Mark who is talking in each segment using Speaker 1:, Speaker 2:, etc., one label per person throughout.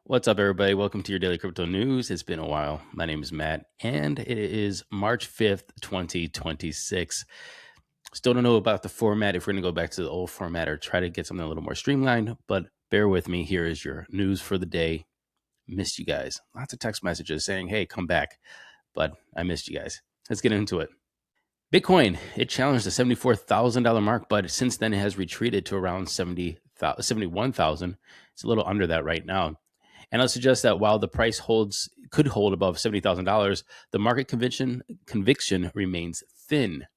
Speaker 1: What's up, everybody? Welcome to your daily crypto news. It's been a while. My name is Matt, and it is March 5th, 2026. Still don't know about the format, if we're going to go back to the old format or try to get something a little more streamlined, but bear with me. Here is your news for the day. Missed you guys. Lots of text messages saying, hey, come back, but I missed you guys. Let's get into it. Bitcoin, it challenged the $74,000 mark, but since then it has retreated to around 71,000. It's a little under that right now. And I'll suggest that while the price could hold above $70,000, the market conviction remains thin.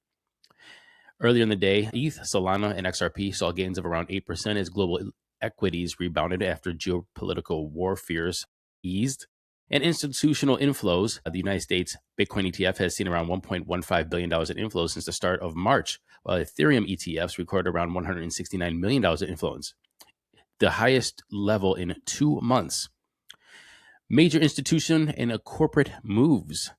Speaker 1: Earlier in the day, ETH, Solana, and XRP saw gains of around 8% as global equities rebounded after geopolitical war fears eased. And institutional inflows, the United States Bitcoin ETF has seen around $1.15 billion in inflows since the start of March, while Ethereum ETFs recorded around $169 million in inflows, the highest level in 2 months. Major institution and corporate moves.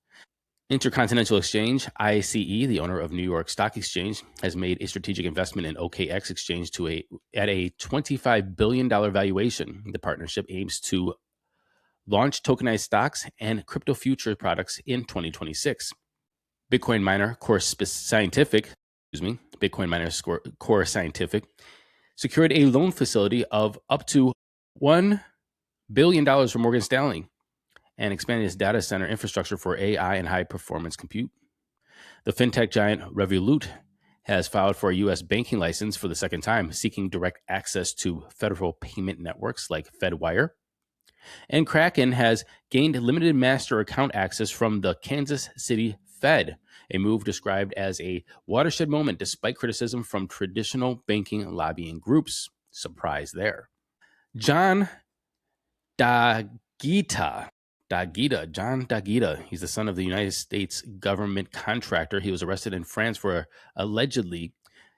Speaker 1: Intercontinental Exchange, ICE, the owner of New York Stock Exchange, has made a strategic investment in OKX Exchange at a $25 billion valuation. The partnership aims to launch tokenized stocks and crypto future products in 2026. Bitcoin miner Core Scientific secured a loan facility of up to $1 billion from Morgan Stanley and expanded its data center infrastructure for AI and high performance compute. The fintech giant Revolut has filed for a U.S. banking license for the second time, seeking direct access to federal payment networks like FedWire. And Kraken has gained limited master account access from the Kansas City Fed, a move described as a watershed moment despite criticism from traditional banking lobbying groups. Surprise there. John D'Agata, he's the son of the United States government contractor. He was arrested in France for allegedly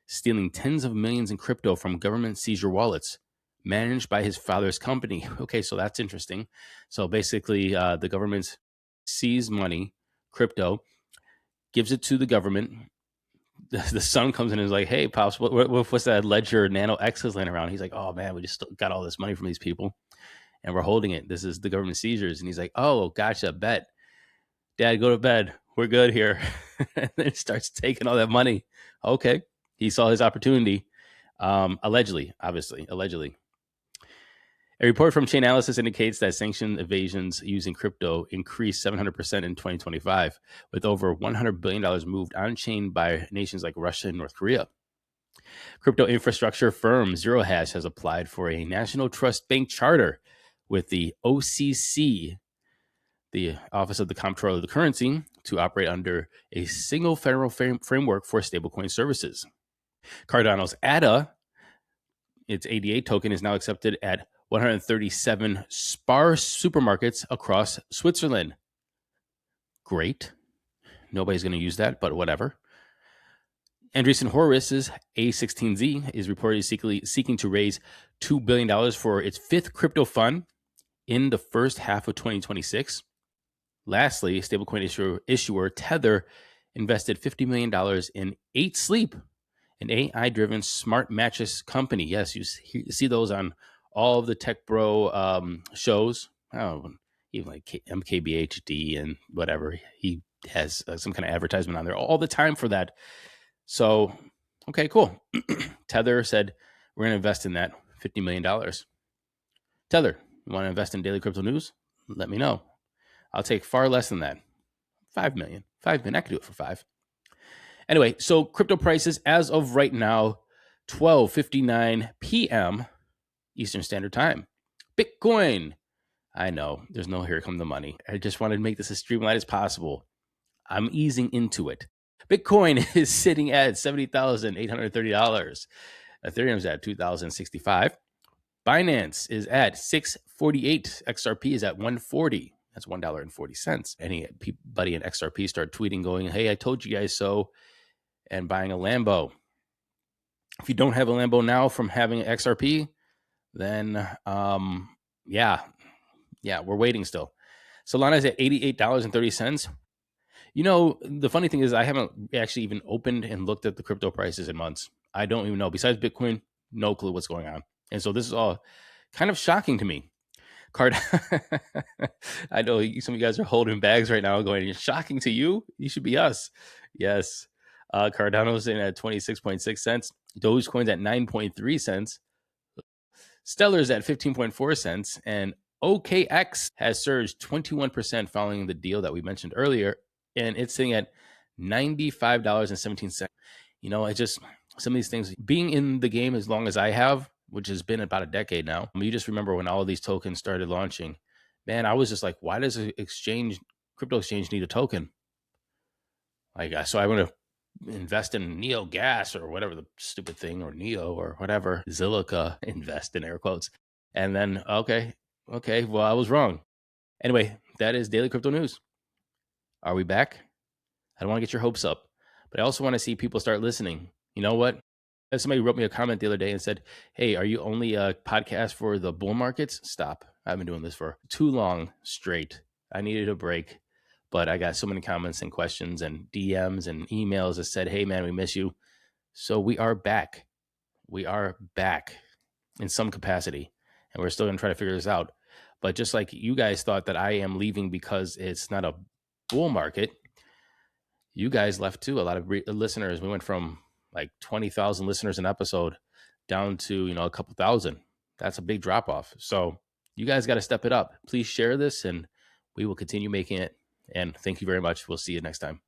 Speaker 1: stealing tens of millions in crypto from government seizure wallets managed by his father's company. Okay, so that's interesting. So basically, the government seized money, crypto, gives it to the government. The son comes in and is like, hey, Pops, what's that Ledger Nano X is laying around? He's like, oh, man, we just got all this money from these people, and we're holding it. This is the government seizures. And he's like, oh, gotcha, bet. Dad, go to bed. We're good here. And then he starts taking all that money. Okay, he saw his opportunity. Allegedly. A report from Chainalysis indicates that sanction evasions using crypto increased 700% in 2025, with over $100 billion moved on-chain by nations like Russia and North Korea. Crypto infrastructure firm Zero Hash has applied for a national trust bank charter with the OCC, the Office of the Comptroller of the Currency, to operate under a single federal framework for stablecoin services. Cardano's ADA, its ADA token, is now accepted at 137 Spar supermarkets across Switzerland. Great. Nobody's going to use that, but whatever. Andreessen Horowiz's A16Z is reportedly seeking to raise $2 billion for its fifth crypto fund in the first half of 2026. Lastly, stablecoin issuer Tether invested $50 million in 8 Sleep, an AI-driven smart mattress company. Yes, you see those on all of the tech bro shows. Even like MKBHD and whatever. He has some kind of advertisement on there all the time for that. So, okay, cool. Tether said, we're going to invest in that $50 million. Tether, you want to invest in daily crypto news? Let me know. I'll take far less than that. $5 million. I can do it for 5. Anyway, so crypto prices as of right now, 12:59 p.m. Eastern Standard Time. Bitcoin. I know there's no here come the money. I just wanted to make this as streamlined as possible. I'm easing into it. Bitcoin is sitting at $70,830. Ethereum's at $2,065. Binance is at $648. XRP is at $140. That's $1.40. Anybody in XRP start tweeting going, hey, I told you guys so, and buying a Lambo. If you don't have a Lambo now from having XRP, then yeah, we're waiting still. Solana's at $88.30. You know, the funny thing is I haven't actually even opened and looked at the crypto prices in months. I don't even know. Besides Bitcoin, no clue what's going on. And so this is all kind of shocking to me. Card. I know some of you guys are holding bags right now going, shocking to you? You should be us. Yes. Cardano's in at 26.6 cents. Dogecoin's at 9.3 cents. Stellar's at 15.4 cents. And OKX has surged 21% following the deal that we mentioned earlier. And it's sitting at $95.17. You know, some of these things, being in the game as long as I have, which has been about a decade now. You just remember when all of these tokens started launching, man, I was just like, why does crypto exchange need a token? So I want to invest in Neo Gas or whatever the stupid thing, or Neo or whatever, Zilliqa, invest in air quotes. And then, okay, well, I was wrong. Anyway, that is Daily Crypto News. Are we back? I don't want to get your hopes up, but I also want to see people start listening. You know what? Somebody wrote me a comment the other day and said, hey, are you only a podcast for the bull markets? Stop. I've been doing this for too long straight. I needed a break, but I got so many comments and questions and DMs and emails that said, hey, man, we miss you. So we are back. We are back in some capacity, and we're still going to try to figure this out. But just like you guys thought that I am leaving because it's not a bull market, you guys left too. A lot of listeners. We went from like 20,000 listeners an episode down to, a couple thousand. That's a big drop off. So you guys got to step it up. Please share this and we will continue making it. And thank you very much. We'll see you next time.